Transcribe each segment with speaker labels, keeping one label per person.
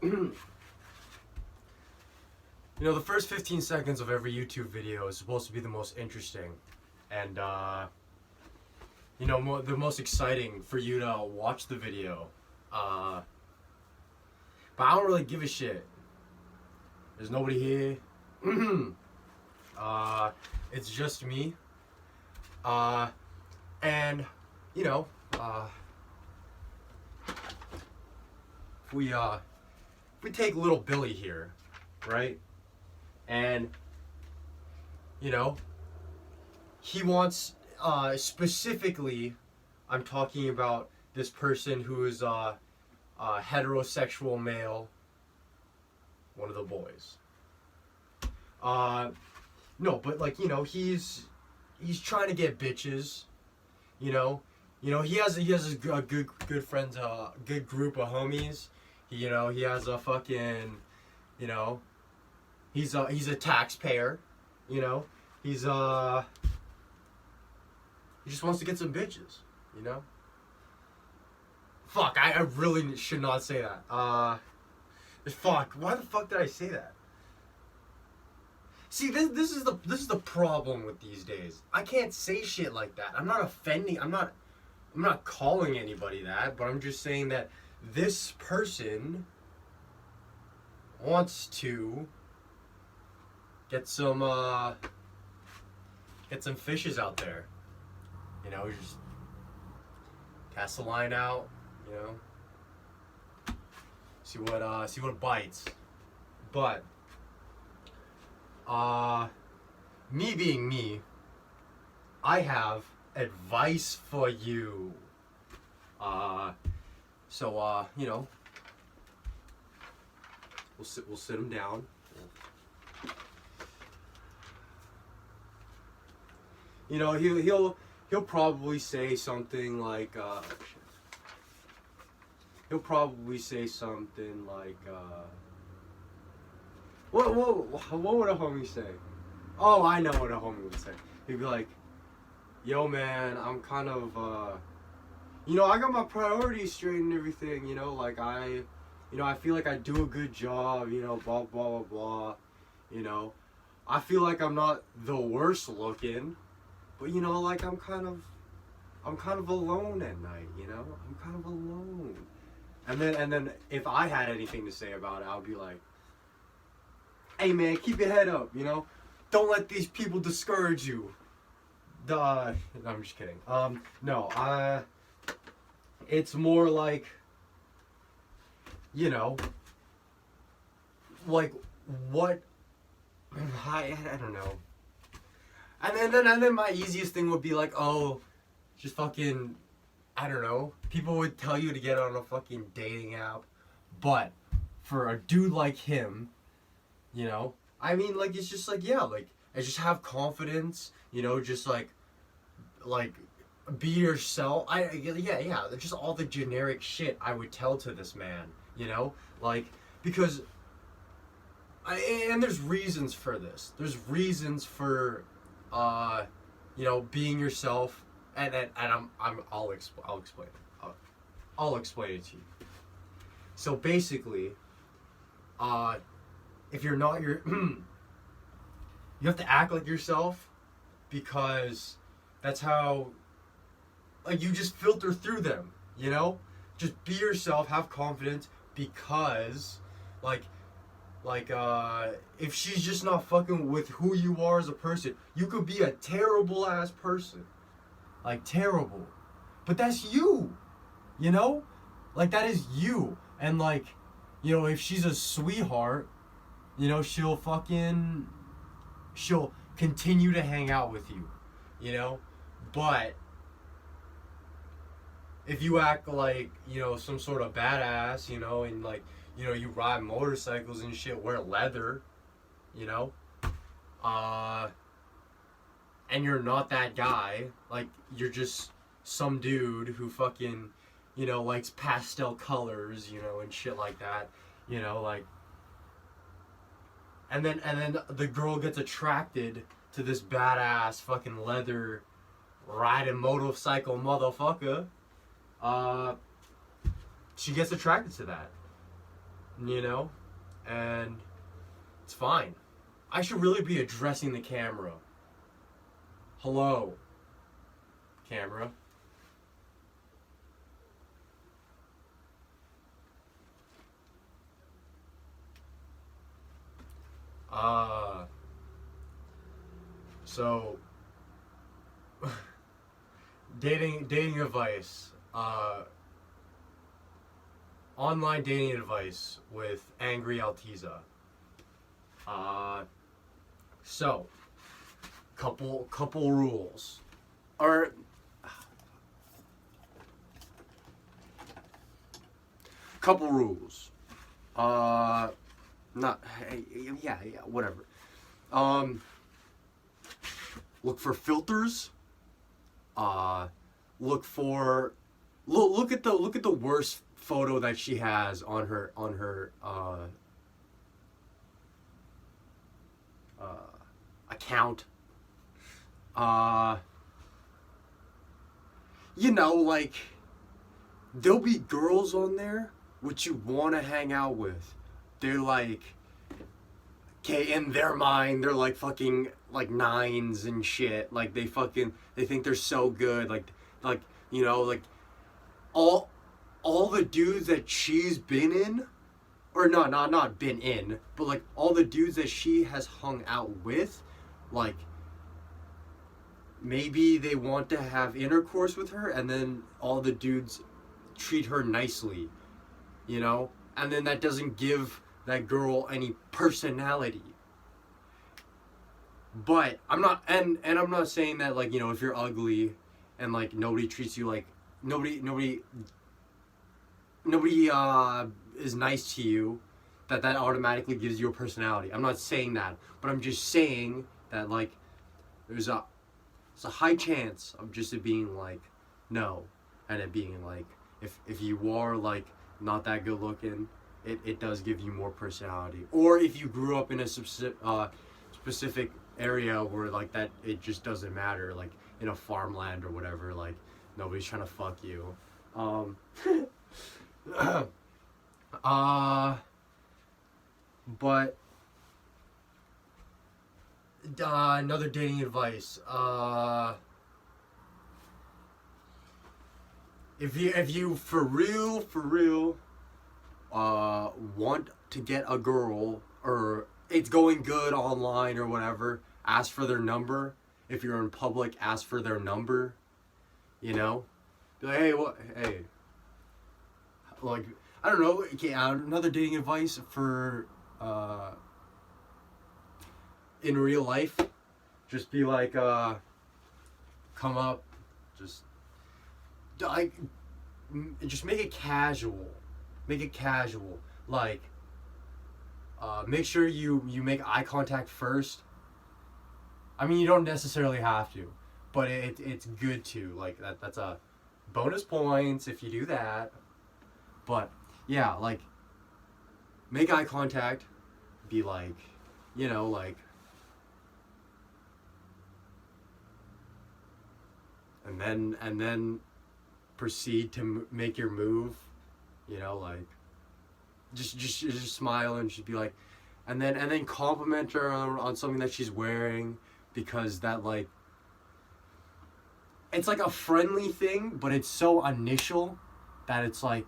Speaker 1: the first 15 seconds of every YouTube video is supposed to be the most interesting, and the most exciting for you to watch the video. But I don't really give a shit. There's nobody here. It's just me. And if we take little Billy here, right? And he wants specifically, I'm talking about this person who is a heterosexual male, one of the boys. No, but he's trying to get bitches. He has a good friends, good group of homies. He has a fucking, he's a taxpayer. He just wants to get some bitches. Fuck, I really should not say that. Fuck, why the fuck did I say that? See, this is the problem with these days. I can't say shit like that. I'm not offending. I'm not calling anybody that, but I'm just saying that this person wants to get some fishes out there. Just cast a line out. See what bites. But me being me, I have advice for you. We'll sit him down. He'll probably say something like what would a homie say? Oh, I know what a homie would say. He'd be like, yo man, I'm kind of I got my priorities straight and everything, I feel like I do a good job, blah blah blah blah. I feel like I'm not the worst looking, but I'm kind of alone at night, I'm kind of alone. And then if I had anything to say about it, I would be like, hey man, keep your head up, don't let these people discourage you. No, I'm just kidding. It's more like, like what, I don't know. And then my easiest thing would be like, oh, just fucking, I don't know. People would tell you to get on a fucking dating app, but for a dude like him, it's just like, yeah, like, I just have confidence, just like be yourself. Yeah, just all the generic shit I would tell to this man, because and there's reasons for this. There's reasons for being yourself, and I'll explain it. I'll explain it to you. So basically, if you're not you have to act like yourself, because that's how, you just filter through them, just be yourself, have confidence, because if she's just not fucking with who you are as a person, you could be a terrible ass person, terrible, but that's you, that is you. And if she's a sweetheart, she'll continue to hang out with you, but if you act like, some sort of badass, and you ride motorcycles and shit, wear leather, and you're not that guy, you're just some dude who fucking, likes pastel colors, and shit like that, and then the girl gets attracted to this badass fucking leather riding motorcycle motherfucker. She gets attracted to that. you know, and it's fine. I should really be addressing the camera. Hello, camera. So dating advice. Online dating advice with Angry Altiza. So couple rules. Or couple rules. Not yeah, whatever. Look for filters. Look for look at the worst photo that she has on her account. You know, like, there'll be girls on there which you want to hang out with. They're like, okay, in their mind, they're like fucking like nines and shit. Like they think they're so good. Like you know, like all the dudes that she's been in, or not been in, but like all the dudes that she has hung out with, like maybe they want to have intercourse with her, and then all the dudes treat her nicely, you know, and then that doesn't give that girl any personality. But I'm not, and I'm not saying that, like, you know, if you're ugly and like nobody treats you like nobody is nice to you, that automatically gives you a personality. I'm not saying that, but I'm just saying that, like, there's a high chance of just it being like no, and it being like if you are like not that good looking, it does give you more personality. Or if you grew up in a specific area where like that, it just doesn't matter, like in a farmland or whatever, like nobody's trying to fuck you. But another dating advice. If you for real want to get a girl, or it's going good online or whatever, ask for their number. If you're in public, ask for their number. You know, be like, hey, like, I don't know. Okay, another dating advice for in real life, just be like, come up, just like, just make it casual. Make it casual. Like, make sure you make eye contact first. I mean, you don't necessarily have to, but it's good to, like, that's a bonus points if you do that. But yeah, like, make eye contact. Be like, you know, like, and then proceed to make your move. You know, like, just smile and she'd be like, and then compliment her on something that she's wearing, because that, like, it's like a friendly thing, but it's so initial that it's like,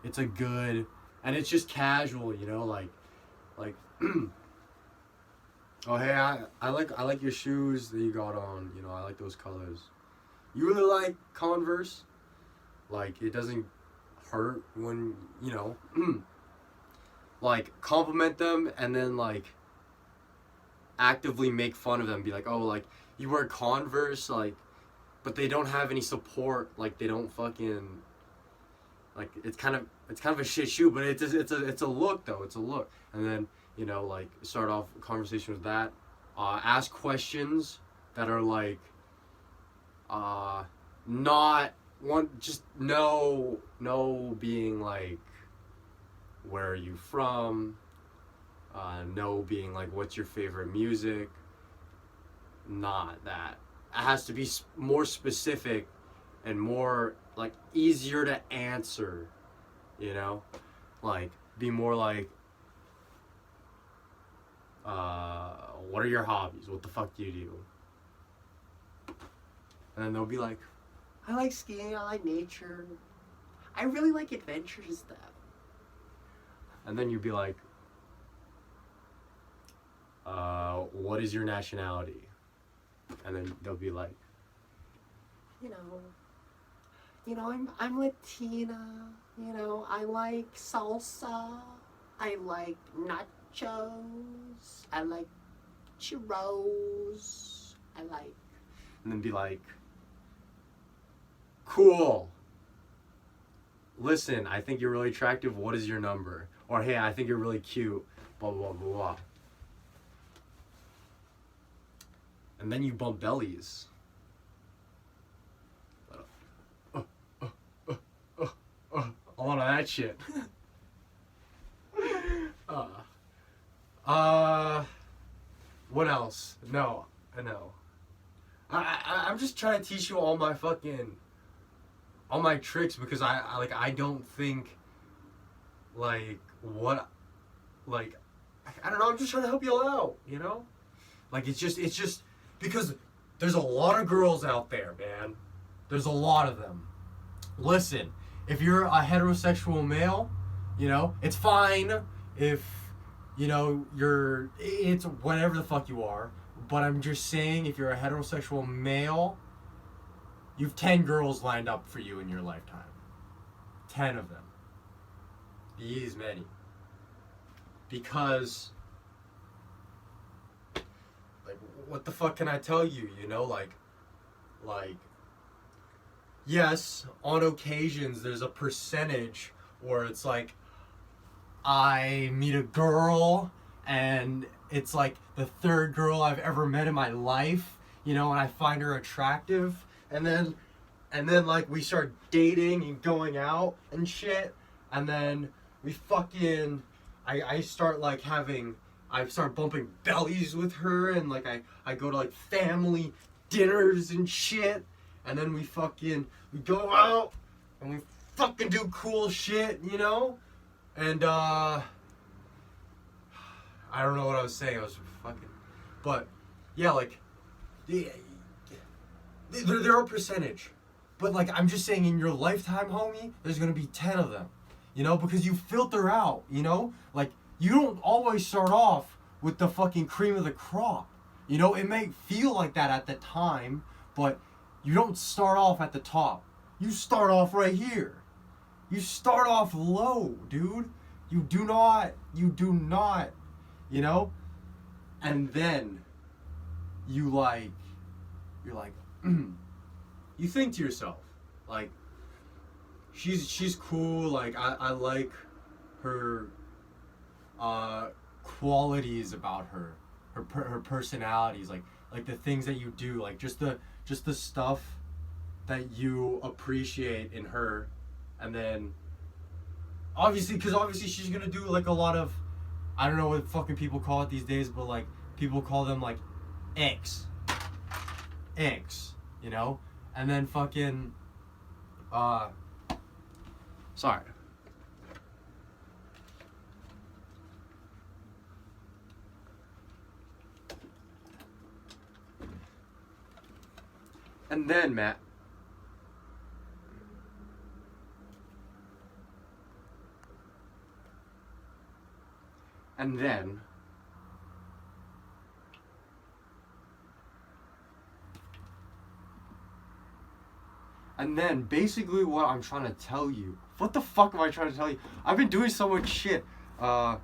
Speaker 1: it's a good, and it's just casual, you know, like oh hey, I like your shoes that you got on, you know, I like those colors. You really like Converse? Like, it doesn't hurt when, you know, like, compliment them, and then, like, actively make fun of them. Be like, oh, like, you wear Converse, like, but they don't have any support. Like, they don't fucking, like, it's kind of a shit shoe, but it's a look, though. It's a look. And then, you know, like, start off a conversation with that. Ask questions that are like, not one, just no being like, where are you from? No being like, what's your favorite music? Not that. It has to be more specific and more, like, easier to answer, you know? Like, be more like, what are your hobbies? What the fuck do you do? And then they'll be like, I like skiing, I like nature, I really like adventure stuff. And then you'd be like, what is your nationality? And then they'll be like, you know, I'm Latina, you know, I like salsa, I like nachos, I like churros, and then be like, cool. Listen, I think you're really attractive. What is your number? Or, hey, I think you're really cute. Blah, blah, blah, blah. And then you bump bellies. A lot of that shit. What else? No. I'm just trying to teach you all my tricks because I don't think I don't know, I'm just trying to help you all out, you know? Like it's just because there's a lot of girls out there, man. There's a lot of them. Listen, if you're a heterosexual male, you know, it's fine if, you know, it's whatever the fuck you are. But I'm just saying, if you're a heterosexual male, you've 10 girls lined up for you in your lifetime. 10 of them. Be as many. Because, like, what the fuck can I tell you, you know? Like, yes, on occasions there's a percentage where it's like, I meet a girl and it's like the third girl I've ever met in my life, you know, and I find her attractive, and then like we start dating and going out and shit, and then we fucking, I start bumping bellies with her, and like I go to like family dinners and shit, and then we go out and we fucking do cool shit, you know, and I don't know what I was saying. I was fucking, but yeah, like, they're a percentage, but like I'm just saying, in your lifetime, homie, there's gonna be 10 of them, you know, because you filter out, you know, like you don't always start off with the fucking cream of the crop, you know. It may feel like that at the time, but you don't start off at the top. You start off right here. You start off low, dude. You do not. You know? And then you're like, you think to yourself, like, she's cool, like I like her qualities about her personalities, like the things that you do, like just the stuff that you appreciate in her. And then obviously she's gonna do like a lot of, I don't know what fucking people call it these days, but like people call them like X, you know? And then fucking sorry. And then, Matt, and then basically what I'm trying to tell you, what the fuck am I trying to tell you? I've been doing so much shit. Yeah,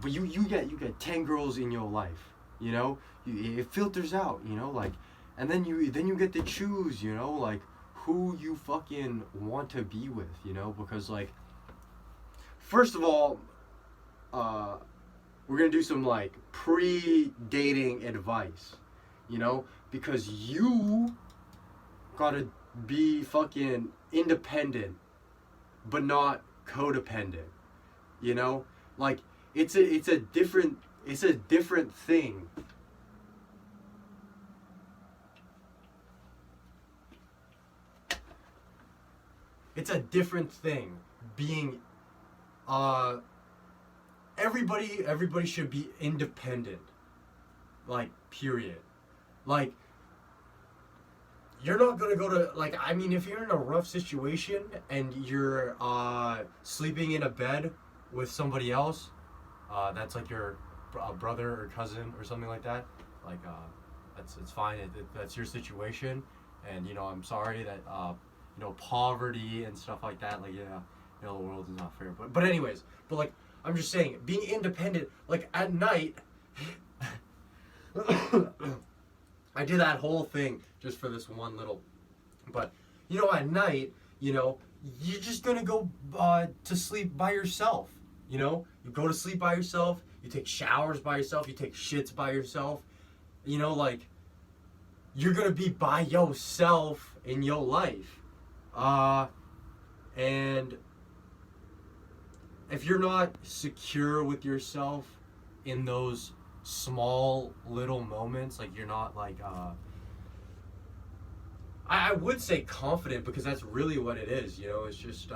Speaker 1: but you get 10 girls in your life, you know? It filters out, you know, like, and then you get to choose, you know, like who you fucking want to be with, you know? Because like, first of all, we're gonna do some like pre-dating advice, you know, because you gotta be fucking independent, but not codependent, you know, like it's a different thing. It's a different thing being uh, everybody should be independent. Like, period. Like, you're not gonna go to, like, I mean, if you're in a rough situation and you're sleeping in a bed with somebody else, that's like your brother or cousin or something like that, like, it's fine. That's your situation, and I'm sorry that poverty and stuff like that. Like, yeah, the world is not fair. But anyways, like, I'm just saying, being independent, like, at night. I did that whole thing just for this one little, but at night, you're just gonna go to sleep by yourself. You go to sleep by yourself. You take showers by yourself. You take shits by yourself. Like, you're gonna be by yourself in your life, and if you're not secure with yourself in those small little moments, like, you're not like I would say confident, because that's really what it is. It's just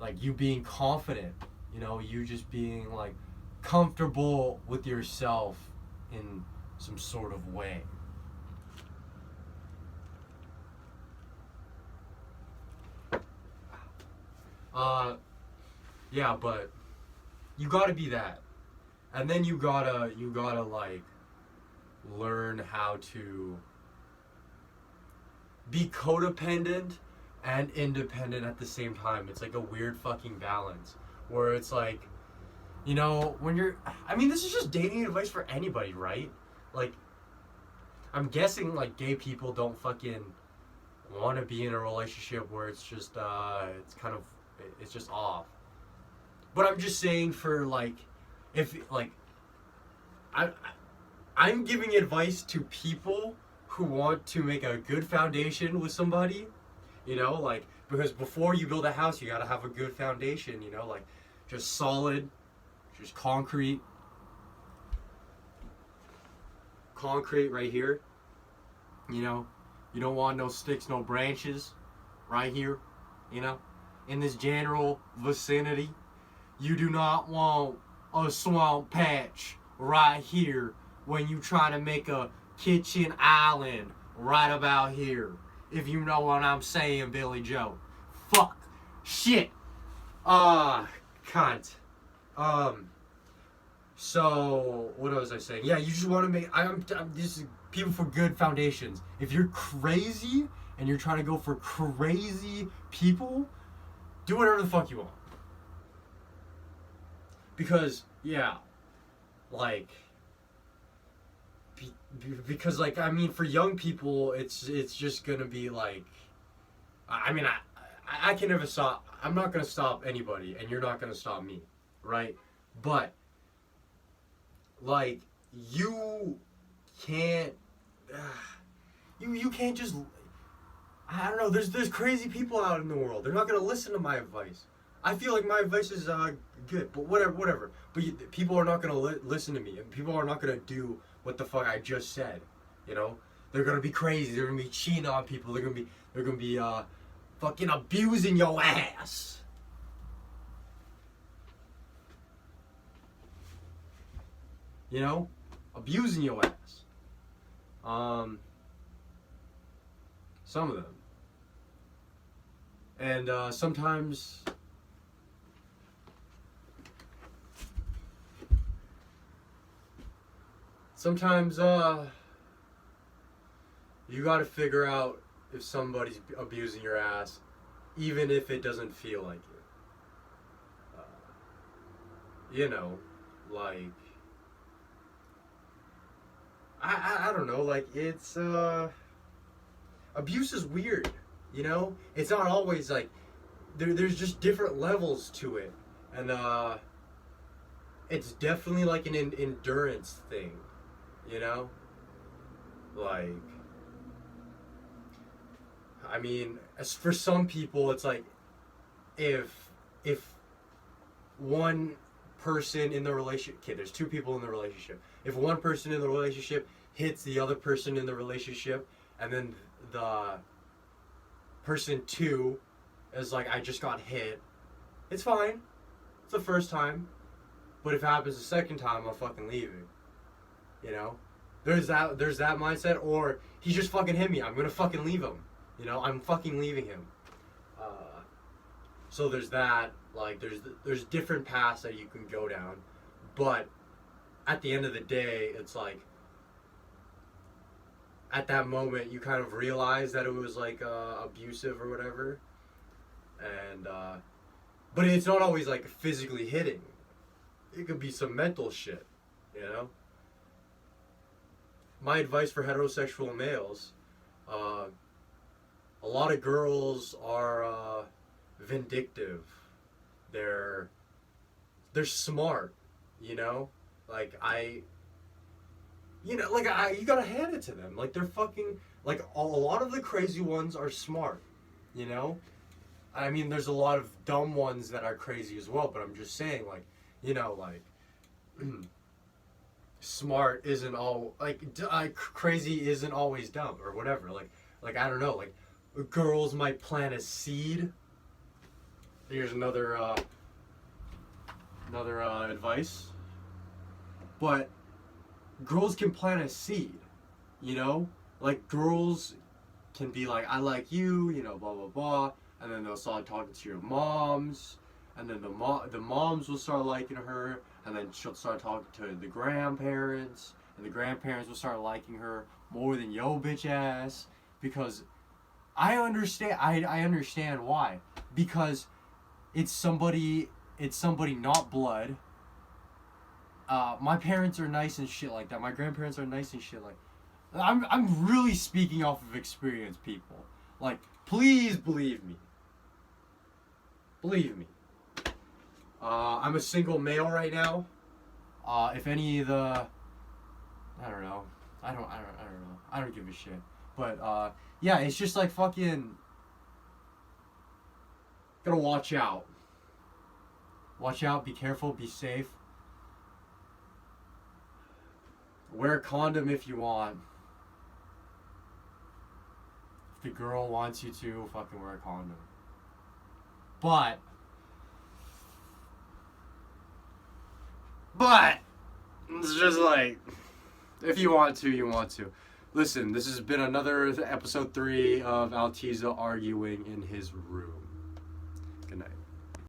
Speaker 1: like you being confident, you just being like comfortable with yourself in some sort of way. Yeah, but you gotta be that. And then you gotta like learn how to be codependent and independent at the same time. It's like a weird fucking balance where it's like, when you're, I mean, this is just dating advice for anybody, right? Like, I'm guessing like gay people don't fucking want to be in a relationship where it's just it's just off. But I'm just saying, for like, if like, I'm giving advice to people who want to make a good foundation with somebody, like, because before you build a house, you gotta have a good foundation, like, just solid, just concrete right here, you don't want no sticks, no branches right here, in this general vicinity. You do not want a swamp patch right here when you try to make a kitchen island right about here. If you know what I'm saying, Billy Joe. Fuck. Shit. Cunt. So, what was I saying? Yeah, you just want to make, this is people for good foundations. If you're crazy and you're trying to go for crazy people, do whatever the fuck you want. Because, yeah, like, because, like, I mean, for young people, it's just gonna be like, I mean, I can never stop. I'm not gonna stop anybody, and you're not gonna stop me, right? But, like, you can't, you can't just, I don't know. There's crazy people out in the world. They're not gonna listen to my advice. I feel like my advice is good, but whatever. But people are not gonna listen to me, and people are not gonna do what the fuck I just said. They're gonna be crazy. They're gonna be cheating on people. They're gonna be fucking abusing your ass. Abusing your ass. Some of them, and sometimes. Sometimes, you gotta figure out if somebody's abusing your ass, even if it doesn't feel like it. Like, I don't know, like, it's, abuse is weird, It's not always, like, there's just different levels to it, and, it's definitely, like, an endurance thing. Like, I mean, as for some people, it's like, if one person in the relationship, okay, there's two people in the relationship. If one person in the relationship hits the other person in the relationship, and then the person two is like, I just got hit, it's fine. It's the first time. But if it happens the second time, I'm fucking leaving. You know? There's that mindset. Or he just fucking hit me. I'm gonna fucking leave him. You know? I'm fucking leaving him. So there's that. Like, there's different paths that you can go down. But at the end of the day, it's like, at that moment, you kind of realize that it was like abusive or whatever. And, but it's not always like physically hitting. It could be some mental shit, you know? My advice for heterosexual males, a lot of girls are vindictive. They're smart, you know? Like, you gotta hand it to them. Like, they're fucking, like, a lot of the crazy ones are smart, you know? I mean, there's a lot of dumb ones that are crazy as well, but I'm just saying, like, you know, like, smart isn't all, like, crazy isn't always dumb, or whatever. Like, I don't know, like, girls might plant a seed. Here's another advice. But girls can plant a seed, you know? Like, girls can be like, I like you, you know, blah, blah, blah. And then they'll start talking to your moms. And then the moms will start liking her. And then she'll start talking to the grandparents. And the grandparents will start liking her more than yo bitch ass. Because I understand why. Because it's somebody not blood. My parents are nice and shit like that. My grandparents are nice and shit like that. I'm really speaking off of experience, people. Like, please believe me. Believe me. I'm a single male right now. If any of the, I don't know. I don't know. I don't give a shit. But yeah, it's just like fucking. Gotta watch out. Watch out. Be careful. Be safe. Wear a condom if you want. If the girl wants you to, fucking wear a condom. But it's just like, if you want to, you want to. Listen, this has been another episode 3 of Altiza arguing in his room.